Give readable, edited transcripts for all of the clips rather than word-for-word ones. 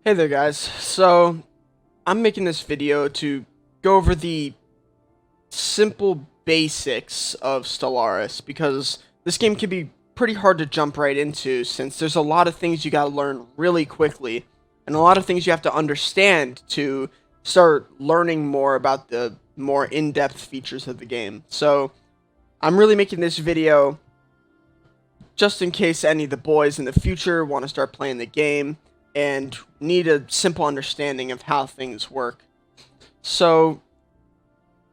Hey there guys, so I'm making this video to go over the simple basics of Stellaris because this game can be pretty hard to jump right into since there's a lot of things you gotta learn really quickly and a lot of things you have to understand to start learning more about the more in-depth features of the game. So I'm really making this video just in case any of the boys in the future want to start playing the game and need a simple understanding of how things work. So,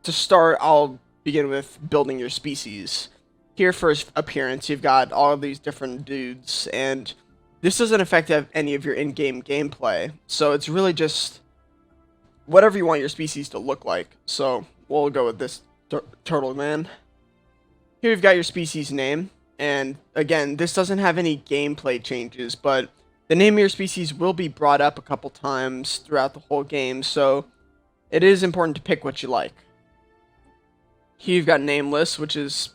to start, I'll begin with building your species. Here, first appearance, you've got all of these different dudes, and this doesn't affect any of your in-game gameplay. So, it's really just whatever you want your species to look like. So, we'll go with this turtle man. Here, you've got your species name, and again, this doesn't have any gameplay changes, but the name of your species will be brought up a couple times throughout the whole game, so it is important to pick what you like. Here you've got nameless, which is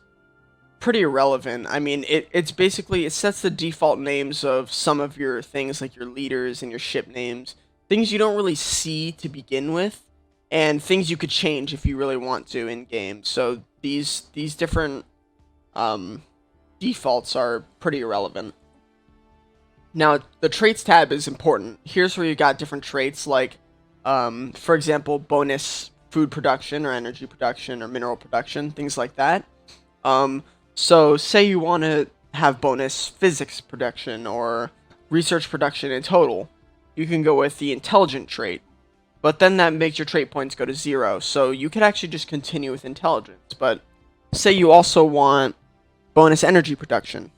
pretty irrelevant. I mean, it's basically, it sets the default names of some of your things like your leaders and your ship names. Things you don't really see to begin with, and things you could change if you really want to in-game. So these different defaults are pretty irrelevant. Now, the traits tab is important. Here's where you got different traits like, for example, bonus food production or energy production or mineral production, things like that. So say you want to have bonus physics production or research production in total. You can go with the intelligent trait, but then that makes your trait points go to 0. So you could actually just continue with intelligence, but say you also want bonus energy production.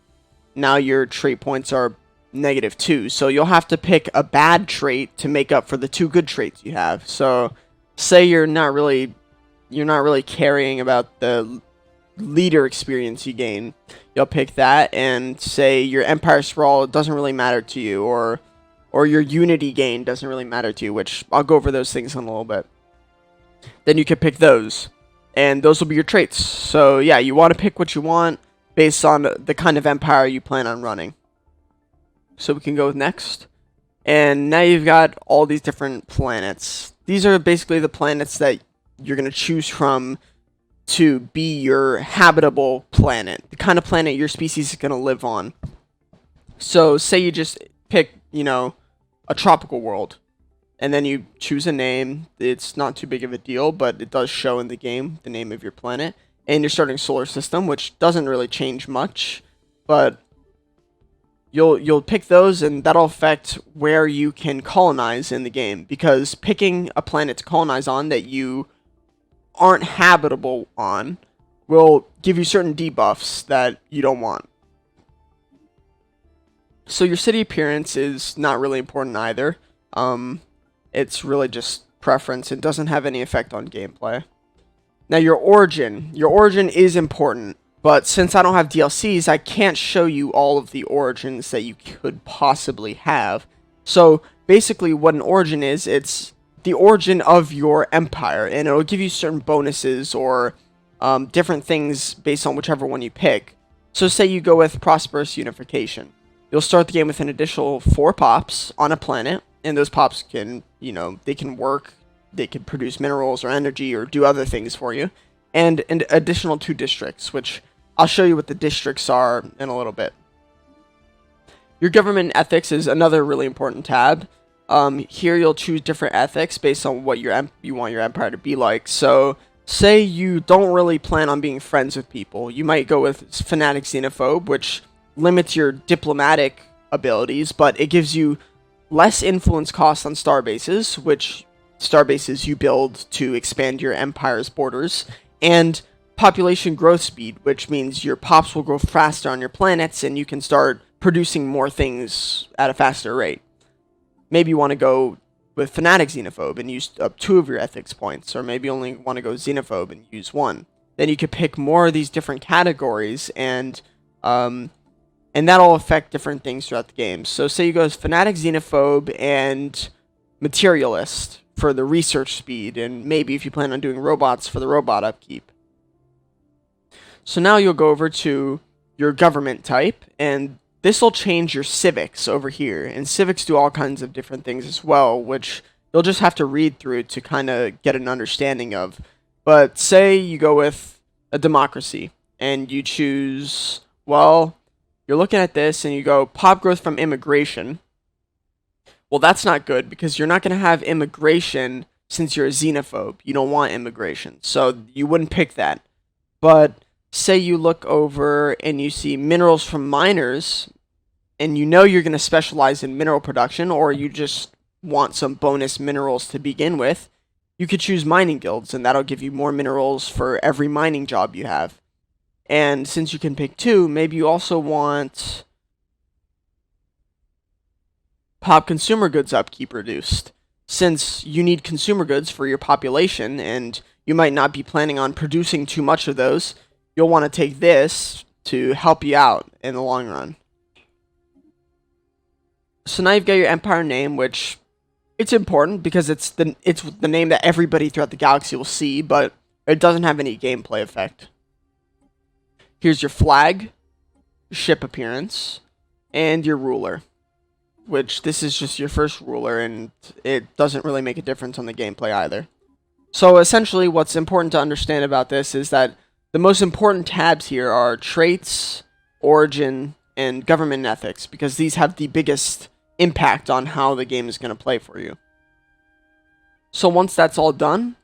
Now your trait points are -2, so you'll have to pick a bad trait to make up for the 2 good traits you have. So say you're not really caring about the leader experience you gain, you'll pick that, and say your empire sprawl doesn't really matter to you, or your unity gain doesn't really matter to you, which I'll go over those things in a little bit. Then you can pick those, and those will be your traits. So yeah, you want to pick what you want based on the kind of empire you plan on running. So we can go with next. And now you've got all these different planets. These are basically the planets that you're going to choose from to be your habitable planet. The kind of planet your species is going to live on. So say you just pick, a tropical world. And then you choose a name. It's not too big of a deal, but it does show in the game the name of your planet. And your starting solar system, which doesn't really change much. But You'll pick those, and that'll affect where you can colonize in the game, because picking a planet to colonize on that you aren't habitable on will give you certain debuffs that you don't want. So your city appearance is not really important either. It's really just preference. It doesn't have any effect on gameplay. Now your origin is important. But since I don't have DLCs, I can't show you all of the origins that you could possibly have. So basically what an origin is, it's the origin of your empire, and it'll give you certain bonuses or different things based on whichever one you pick. So say you go with Prosperous Unification. You'll start the game with an additional 4 pops on a planet, and those pops can, they can work, they can produce minerals or energy or do other things for you. And an additional 2 districts, which I'll show you what the districts are in a little bit. Your government ethics is another really important tab. Here you'll choose different ethics based on what you want your empire to be like. So say you don't really plan on being friends with people. You might go with Fanatic Xenophobe, which limits your diplomatic abilities, but it gives you less influence costs on starbases, which starbases you build to expand your empire's borders, and population growth speed, which means your pops will grow faster on your planets and you can start producing more things at a faster rate. Maybe you want to go with Fanatic Xenophobe and use up 2 of your ethics points, or maybe you only want to go Xenophobe and use 1. Then you could pick more of these different categories, and that'll affect different things throughout the game. So say you go as Fanatic Xenophobe and Materialist for the research speed, and maybe if you plan on doing robots for the robot upkeep. So now you'll go over to your government type, and this will change your civics over here, and civics do all kinds of different things as well, which you'll just have to read through to kind of get an understanding of. But say you go with a democracy, and you choose, well, you're looking at this, and you go pop growth from immigration. Well, that's not good, because you're not going to have immigration since you're a xenophobe. You don't want immigration, so you wouldn't pick that. But say you look over and you see minerals from miners, and you know you're going to specialize in mineral production, or you just want some bonus minerals to begin with, you could choose mining guilds, and that'll give you more minerals for every mining job you have. And since you can pick two, maybe you also want pop consumer goods upkeep reduced. Since you need consumer goods for your population, and you might not be planning on producing too much of those, you'll want to take this to help you out in the long run. So now you've got your empire name, which it's important because it's the name that everybody throughout the galaxy will see, but it doesn't have any gameplay effect. Here's your flag, ship appearance, and your ruler, which this is just your first ruler, and it doesn't really make a difference on the gameplay either. So essentially what's important to understand about this is that the most important tabs here are traits, origin, and government and ethics, because these have the biggest impact on how the game is going to play for you. So once that's all done,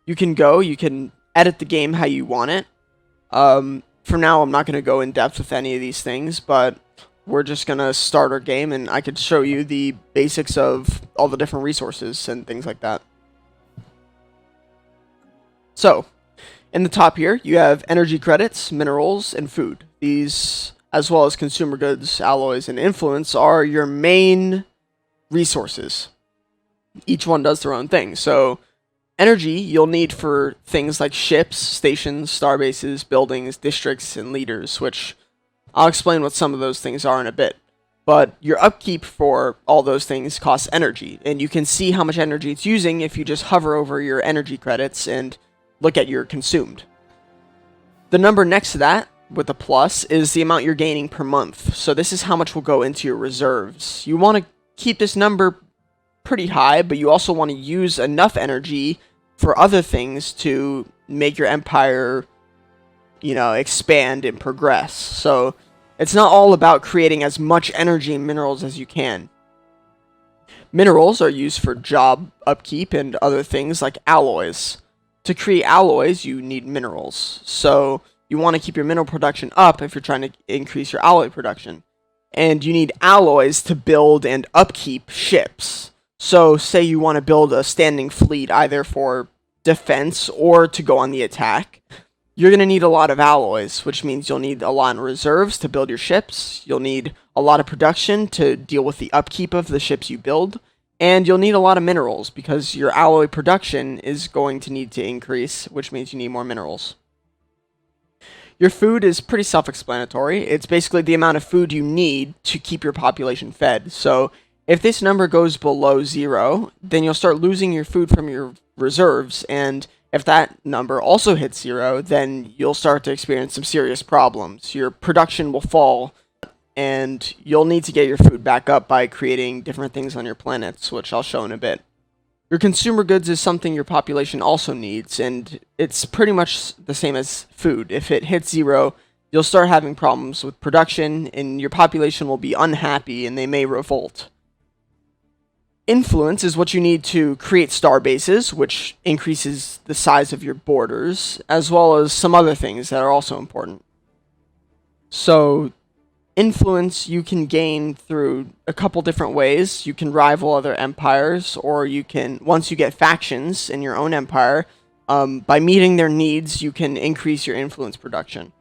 you can edit the game how you want it. For now, I'm not going to go in depth with any of these things, but we're just going to start our game, and I could show you the basics of all the different resources and things like that. So, in the top here, you have energy credits, minerals, and food. These, as well as consumer goods, alloys, and influence, are your main resources. Each one does their own thing. So, energy you'll need for things like ships, stations, starbases, buildings, districts, and leaders, which I'll explain what some of those things are in a bit. But your upkeep for all those things costs energy, and you can see how much energy it's using if you just hover over your energy credits and look at your consumed. The number next to that, with a plus, is the amount you're gaining per month. So this is how much will go into your reserves. You want to keep this number pretty high, but you also want to use enough energy for other things to make your empire, expand and progress. So it's not all about creating as much energy and minerals as you can. Minerals are used for job upkeep and other things like alloys. To create alloys, you need minerals. So you want to keep your mineral production up if you're trying to increase your alloy production. And you need alloys to build and upkeep ships. So say you want to build a standing fleet either for defense or to go on the attack. You're going to need a lot of alloys, which means you'll need a lot of reserves to build your ships. You'll need a lot of production to deal with the upkeep of the ships you build. And you'll need a lot of minerals because your alloy production is going to need to increase, which means you need more minerals. Your food is pretty self-explanatory. It's basically the amount of food you need to keep your population fed. So if this number goes below 0, then you'll start losing your food from your reserves, and if that number also hits 0, then you'll start to experience some serious problems. Your production will fall, and you'll need to get your food back up by creating different things on your planets, which I'll show in a bit. Your consumer goods is something your population also needs, and it's pretty much the same as food. If it hits 0, you'll start having problems with production, and your population will be unhappy, and they may revolt. Influence is what you need to create star bases, which increases the size of your borders, as well as some other things that are also important. So, influence you can gain through a couple different ways. You can rival other empires, or you can, once you get factions in your own empire, by meeting their needs, you can increase your influence production.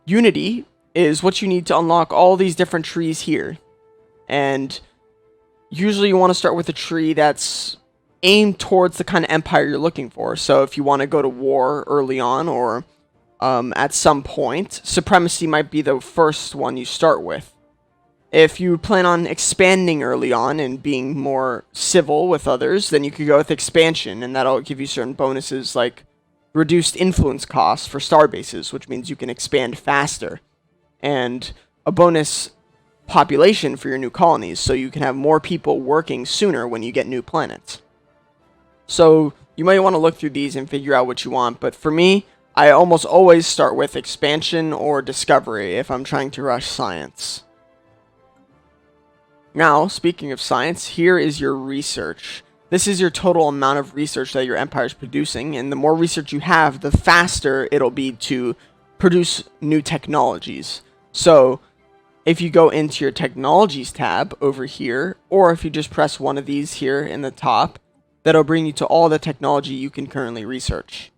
Unity is what you need to unlock all these different trees here. And usually you want to start with a tree that's aimed towards the kind of empire you're looking for. So if you want to go to war early on, or at some point, supremacy might be the first one you start with. If you plan on expanding early on and being more civil with others, then you could go with expansion, and that'll give you certain bonuses like reduced influence costs for star bases, which means you can expand faster. And a bonus population for your new colonies, so you can have more people working sooner when you get new planets. So you might want to look through these and figure out what you want, but for me, I almost always start with expansion or discovery if I'm trying to rush science. Now, speaking of science, here is your research. This is your total amount of research that your empire is producing, and the more research you have, the faster it'll be to produce new technologies. So, if you go into your technologies tab over here, or if you just press one of these here in the top, that'll bring you to all the technology you can currently research.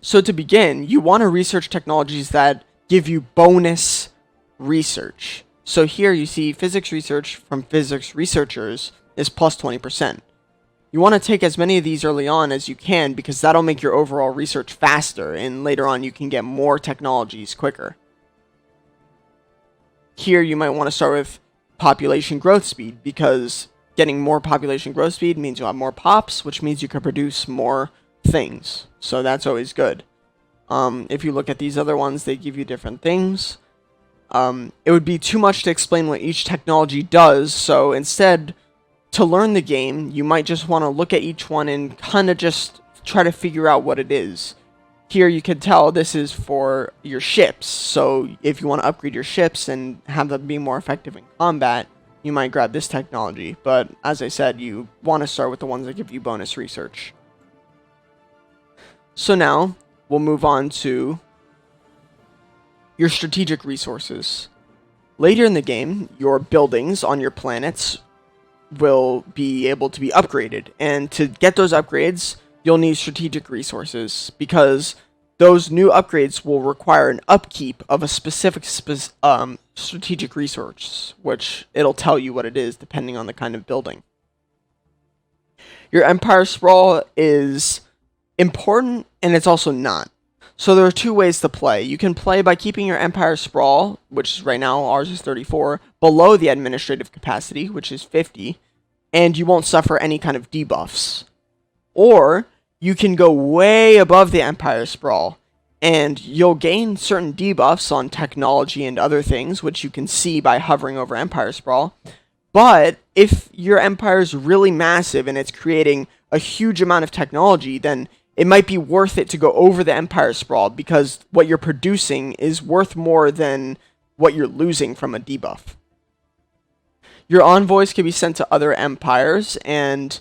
So to begin, you want to research technologies that give you bonus research. So here you see physics research from physics researchers is plus 20%. You want to take as many of these early on as you can because that'll make your overall research faster, and later on you can get more technologies quicker. Here you might want to start with population growth speed, because getting more population growth speed means you'll have more pops, which means you can produce more things. So that's always good. If you look at these other ones, they give you different things. It would be too much to explain what each technology does, so instead, to learn the game, you might just want to look at each one and kind of just try to figure out what it is. Here you can tell this is for your ships, so if you want to upgrade your ships and have them be more effective in combat, you might grab this technology, but as I said, you want to start with the ones that give you bonus research. So now, we'll move on to your strategic resources. Later in the game, your buildings on your planets will be able to be upgraded, and to get those upgrades, you'll need strategic resources, because those new upgrades will require an upkeep of a specific strategic resource, which it'll tell you what it is depending on the kind of building. Your empire sprawl is important, and it's also not. So there are two ways to play. You can play by keeping your empire sprawl, which right now ours is 34, below the administrative capacity, which is 50, and you won't suffer any kind of debuffs. Or you can go way above the empire sprawl, and you'll gain certain debuffs on technology and other things, which you can see by hovering over empire sprawl. But if your empire is really massive and it's creating a huge amount of technology, then it might be worth it to go over the empire sprawl, because what you're producing is worth more than what you're losing from a debuff. Your envoys can be sent to other empires, and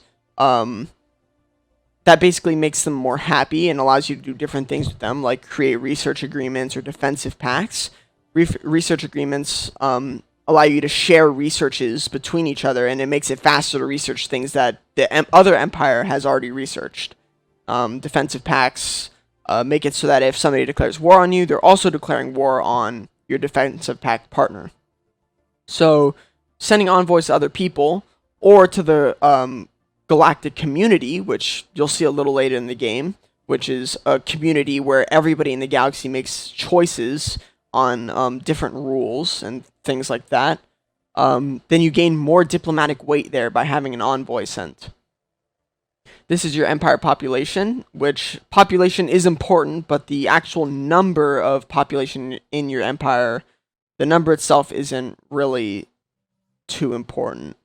that basically makes them more happy and allows you to do different things with them, like create research agreements or defensive pacts. Research agreements allow you to share researches between each other, and it makes it faster to research things that the other empire has already researched. Defensive pacts make it so that if somebody declares war on you, they're also declaring war on your defensive pact partner. So sending envoys to other people, or to the galactic community, which you'll see a little later in the game, which is a community where everybody in the galaxy makes choices on different rules and things like that, then you gain more diplomatic weight there by having an envoy sent. This is your empire population, which population is important, but the actual number of population in your empire, the number itself isn't really too important.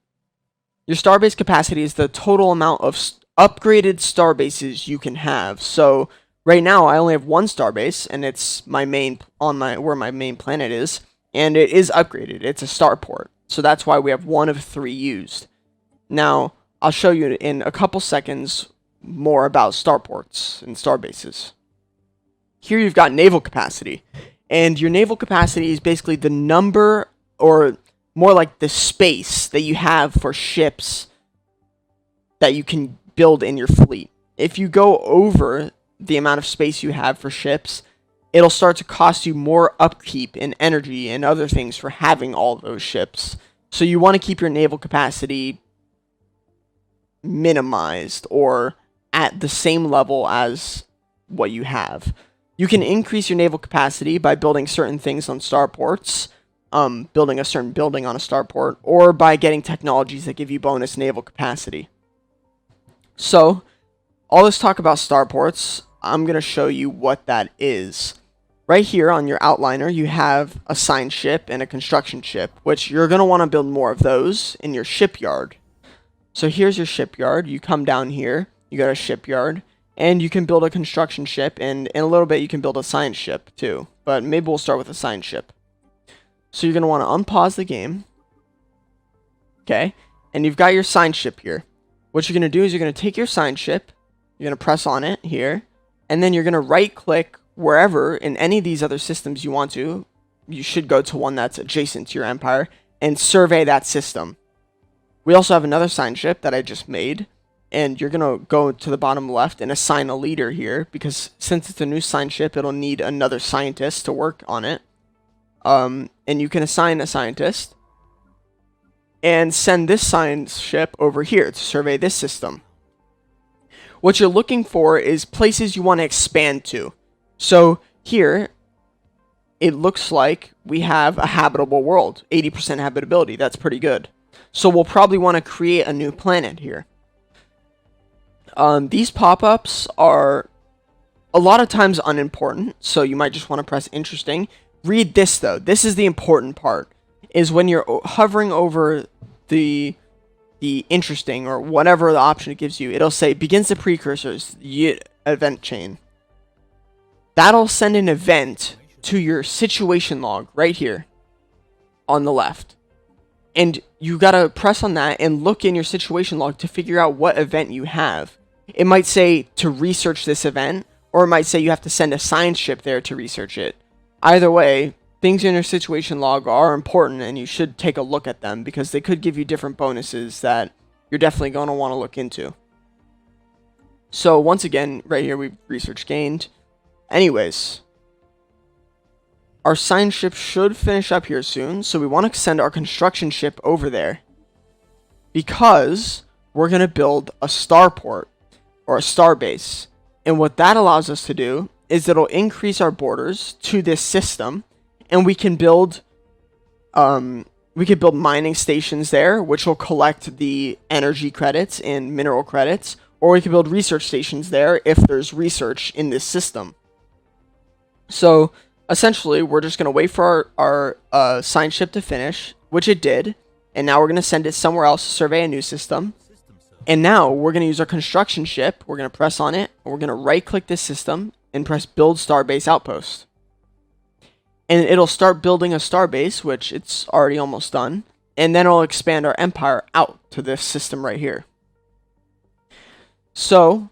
Your starbase capacity is the total amount of upgraded starbases you can have. So right now I only have one starbase, and it's my main where my main planet is, and it is upgraded. It's a starport. So that's why we have one of 3 used. Now, I'll show you in a couple seconds more about starports and starbases. Here you've got naval capacity, and your naval capacity is basically the number, or more like the space that you have for ships that you can build in your fleet. If you go over the amount of space you have for ships, it'll start to cost you more upkeep and energy and other things for having all those ships. So you want to keep your naval capacity minimized, or at the same level as what you have. You can increase your naval capacity by building certain things on starports, building a certain building on a starport, or by getting technologies that give you bonus naval capacity. So, all this talk about starports, I'm going to show you what that is. Right here on your outliner, you have a science ship and a construction ship, which you're going to want to build more of those in your shipyard. So here's your shipyard. You come down here, you got a shipyard, and you can build a construction ship, and in a little bit you can build a science ship too. But maybe we'll start with a science ship. So you're going to want to unpause the game. Okay, and you've got your science ship here. What you're going to do is you're going to take your science ship, you're going to press on it here, and then you're going to right click wherever in any of these other systems you want to. You should go to one that's adjacent to your empire and survey that system. We also have another science ship that I just made, and you're going to go to the bottom left and assign a leader here, because since it's a new science ship, it'll need another scientist to work on it. And you can assign a scientist and send this science ship over here to survey this system. What you're looking for is places you want to expand to. So here, it looks like we have a habitable world, 80% habitability. That's pretty good. So we'll probably want to create a new planet here. These pop-ups are a lot of times unimportant, so you might just want to press interesting. Read this though. This is the important part, is when you're hovering over the interesting or whatever the option it gives you, it'll say begins the precursors, the event chain. That'll send an event to your situation log right here on the left. And you gotta press on that and look in your situation log to figure out what event you have. It might say to research this event, or it might say you have to send a science ship there to research it. Either way, things in your situation log are important, and you should take a look at them because they could give you different bonuses that you're definitely going to want to look into. So once again, right here we've research gained. Anyways, our science ship should finish up here soon, so we want to send our construction ship over there because we're going to build a starport or a starbase. And what that allows us to do is it'll increase our borders to this system, and we can build mining stations there, which will collect the energy credits and mineral credits, or we can build research stations there if there's research in this system. So essentially, we're just going to wait for our science ship to finish, which it did, and now we're going to send it somewhere else to survey a new system. And now we're going to use our construction ship. We're going to press on it, and we're going to right-click this system and press Build Starbase Outpost. And it'll start building a starbase, which it's already almost done, and then it'll expand our empire out to this system right here. So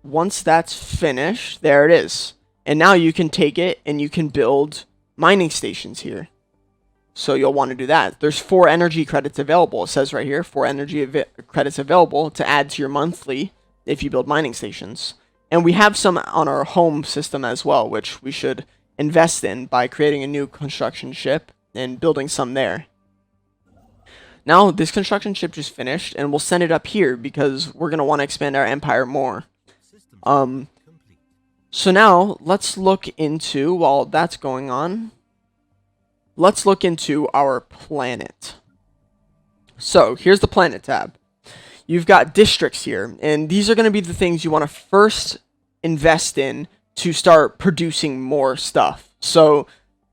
once that's finished, there it is. And now you can take it and you can build mining stations here. So you'll want to do that. There's 4 energy credits available. It says right here, 4 energy credits available to add to your monthly if you build mining stations. And we have some on our home system as well, which we should invest in by creating a new construction ship and building some there. Now this construction ship just finished, and we'll send it up here because we're going to want to expand our empire more. So now let's look into, while that's going on, let's look into our planet. So here's the planet tab. You've got districts here, and these are going to be the things you want to first invest in to start producing more stuff. So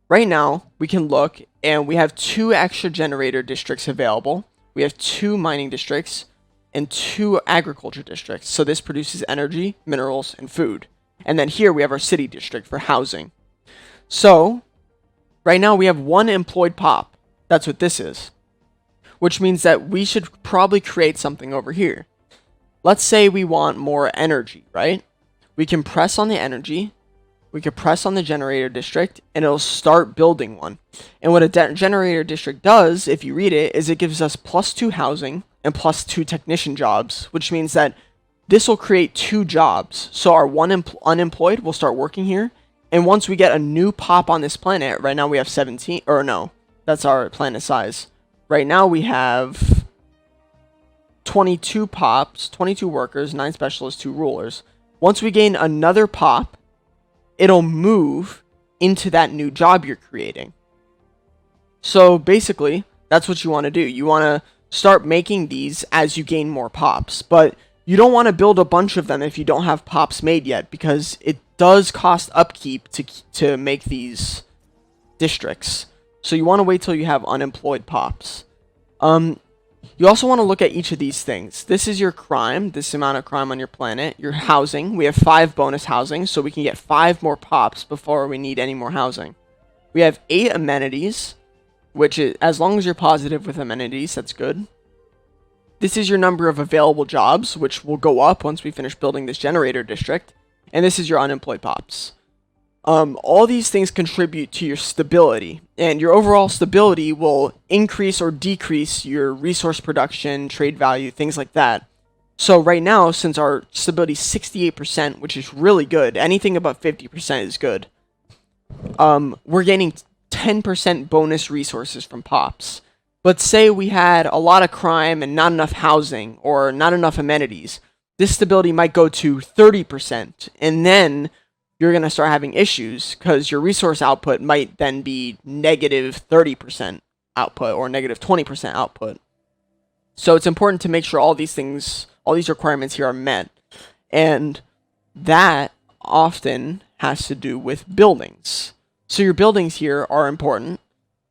right now we can look, and we have 2 extra generator districts available. We have 2 mining districts and 2 agriculture districts. So this produces energy, minerals, and food. And then here we have our city district for housing. So right now we have 1 employed pop. That's what this is. Which means that we should probably create something over here. Let's say we want more energy, right? We can press on the energy. We can press on the generator district, and it'll start building one. And what a generator district does, if you read it, is it gives us +2 housing and +2 technician jobs, which means that this will create 2 jobs. So our 1 unemployed will start working here. And once we get a new pop on this planet, right now we have 17, or no, that's our planet size. Right now we have 22 pops, 22 workers, 9 specialists, 2 rulers. Once we gain another pop, it'll move into that new job you're creating. So basically, that's what you want to do. You want to start making these as you gain more pops. But you don't want to build a bunch of them if you don't have pops made yet, because does cost upkeep to make these districts. So you want to wait till you have unemployed pops. You also want to look at each of these things. This is your crime, this amount of crime on your planet. Your housing, we have 5 bonus housing, so we can get 5 more pops before we need any more housing. We have 8 amenities, which is, as long as you're positive with amenities, that's good. This is your number of available jobs, which will go up once we finish building this generator district. And this is your unemployed pops. All these things contribute to your stability, and your overall stability will increase or decrease your resource production, trade value, things like that. So right now, since our stability is 68%, which is really good, anything above 50% is good, we're gaining 10% bonus resources from pops. But say we had a lot of crime and not enough housing, or not enough amenities, this stability might go to 30%, and then you're going to start having issues because your resource output might then be negative 30% output or negative 20% output. So it's important to make sure all these things, all these requirements here are met. And that often has to do with buildings. So your buildings here are important.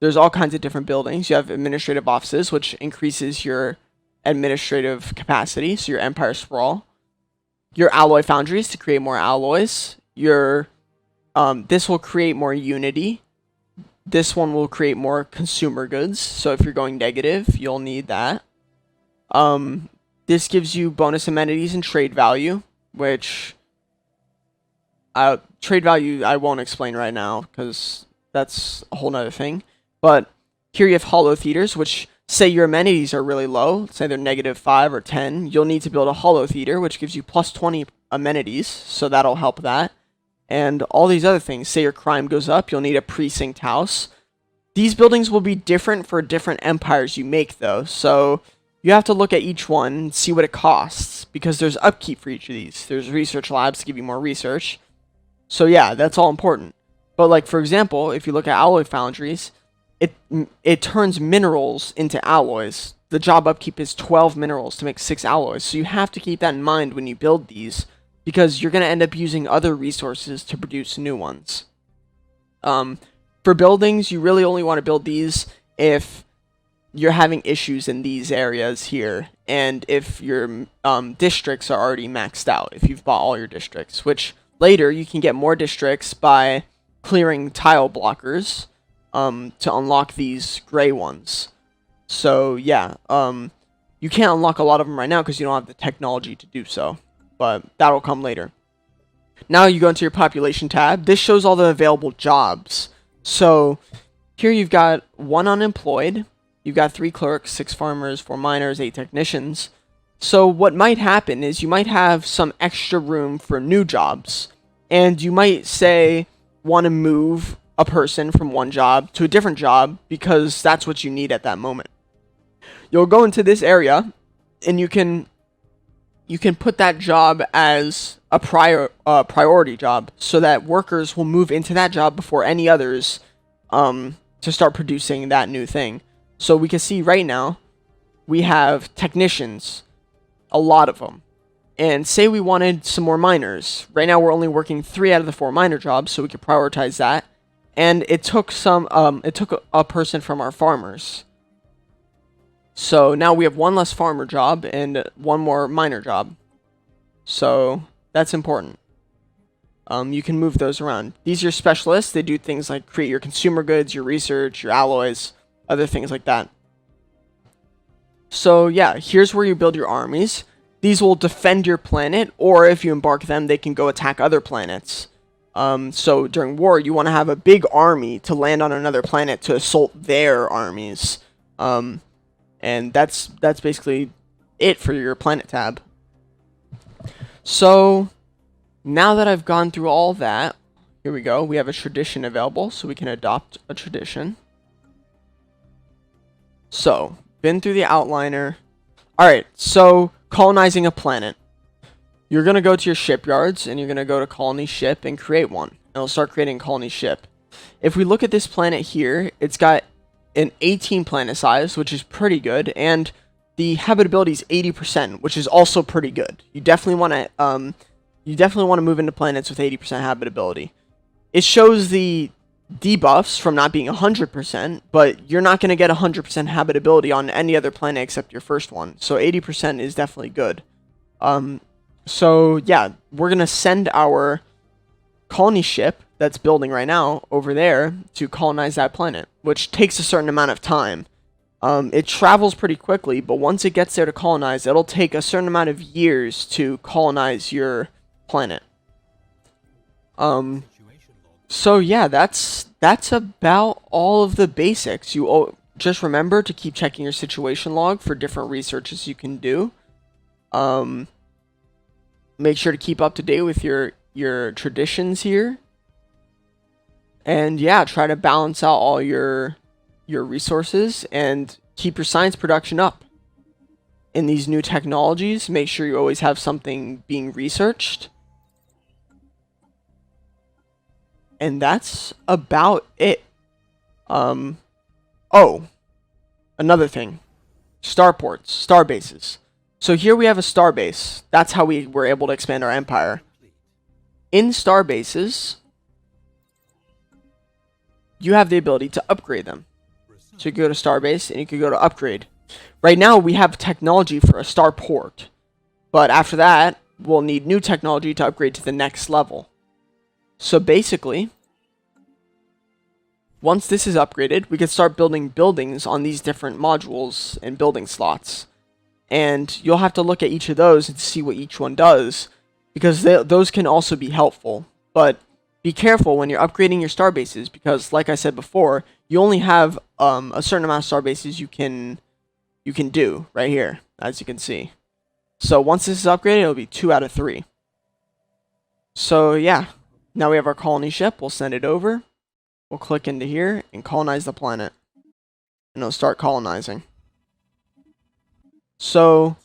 There's all kinds of different buildings. You have administrative offices, which increases your administrative capacity, so your empire sprawl. Your alloy foundries to create more alloys. Your this will create more unity. This one will create more consumer goods. So if you're going negative, you'll need that. This gives you bonus amenities and trade value, which trade value I won't explain right now because that's a whole nother thing. But here you have hollow theaters, which say your amenities are really low, say they're negative 5 or 10, you'll need to build a hollow theater, which gives you plus 20 amenities, so that'll help that. And all these other things, say your crime goes up, you'll need a precinct house. These buildings will be different for different empires you make, though, so you have to look at each one and see what it costs, because there's upkeep for each of these. There's research labs to give you more research. So yeah, that's all important. But like, for example, if you look at alloy foundries, it turns minerals into alloys. The job upkeep is 12 minerals to make 6 alloys. So you have to keep that in mind when you build these, because you're going to end up using other resources to produce new ones. For buildings, you really only want to build these if you're having issues in these areas here, and if your districts are already maxed out, if you've bought all your districts, which later you can get more districts by clearing tile blockers to unlock these gray ones. So yeah, you can't unlock a lot of them right now because you don't have the technology to do so, but that'll come later. Now you go into your population tab. This shows all the available jobs. So here you've got 1 unemployed, you've got 3 clerks, 6 farmers, 4 miners, 8 technicians. So what might happen is you might have some extra room for new jobs, and you might say want to move a person from one job to a different job because that's what you need at that moment. You'll go into this area and you can put that job as a priority job so that workers will move into that job before any others to start producing that new thing. So we can see right now we have technicians, a lot of them. And say we wanted some more miners. Right now we're only working 3 out of the 4 miner jobs, so we could prioritize that. And it took a person from our farmers. So now we have 1 less farmer job and 1 more miner job. So that's important. You can move those around. These are your specialists. They do things like create your consumer goods, your research, your alloys, other things like that. So yeah, here's where you build your armies. These will defend your planet, or if you embark them, they can go attack other planets. So during war, you want to have a big army to land on another planet to assault their armies. And that's basically it for your planet tab. So now that I've gone through all that, here we go. We have a tradition available, so we can adopt a tradition. So, been through the outliner. Alright, so colonizing a planet. You're going to go to your shipyards, and you're going to go to colony ship and create one. And it'll start creating colony ship. If we look at this planet here, it's got an 18 planet size, which is pretty good, and the habitability is 80%, which is also pretty good. You definitely want to you definitely want to move into planets with 80% habitability. It shows the debuffs from not being 100%, but you're not going to get 100% habitability on any other planet except your first one. So 80% is definitely good. So yeah, we're going to send our colony ship that's building right now over there to colonize that planet, which takes a certain amount of time. It travels pretty quickly, but once it gets there to colonize, it'll take a certain amount of years to colonize your planet. So yeah, that's about all of the basics. You just remember to keep checking your situation log for different researches you can do. Make sure to keep up to date with your traditions here. And yeah, try to balance out all your resources and keep your science production up. In these new technologies, make sure you always have something being researched. And that's about it. Oh, another thing. Starports, starbases. So here we have a starbase. That's how we were able to expand our empire. In starbases, you have the ability to upgrade them. So you go to starbase and you can go to upgrade. Right now we have technology for a starport. But after that, we'll need new technology to upgrade to the next level. So basically, once this is upgraded, we can start building buildings on these different modules and building slots. And you'll have to look at each of those and see what each one does, because those can also be helpful. But be careful when you're upgrading your star bases, because like I said before, you only have a certain amount of star bases you can do right here, as you can see. So once this is upgraded, it'll be 2 out of 3. So yeah, now we have our colony ship. We'll send it over. We'll click into here and colonize the planet. And it'll start colonizing. So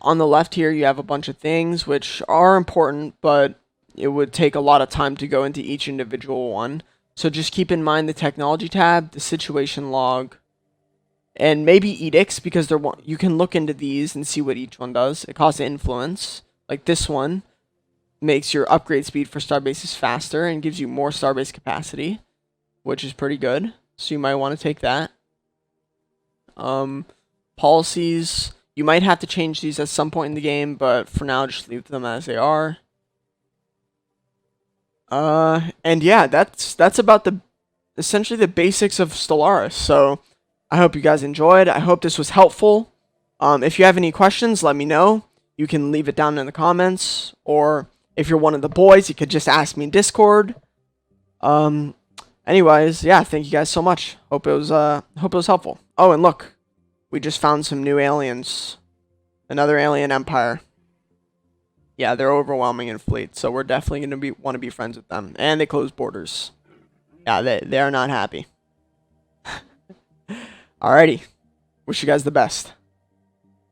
on the left here, you have a bunch of things which are important, but it would take a lot of time to go into each individual one. So just keep in mind the technology tab, the situation log, and maybe edicts, because you can look into these and see what each one does. It causes influence. Like this one makes your upgrade speed for starbases faster and gives you more starbase capacity, which is pretty good. So you might want to take that. Policies, you might have to change these at some point in the game, but for now, just leave them as they are. And yeah, that's about essentially the basics of Stellaris. So I hope you guys enjoyed. I hope this was helpful. If you have any questions, let me know. You can leave it down in the comments, or if you're one of the boys, you could just ask me in Discord. Anyways, yeah, thank you guys so much. Hope it was helpful. Oh, and look, we just found some new aliens. Another alien empire. Yeah, they're overwhelming in fleet, so we're definitely going to want to be friends with them. And they close borders. Yeah, they are not happy. Alrighty. Wish you guys the best.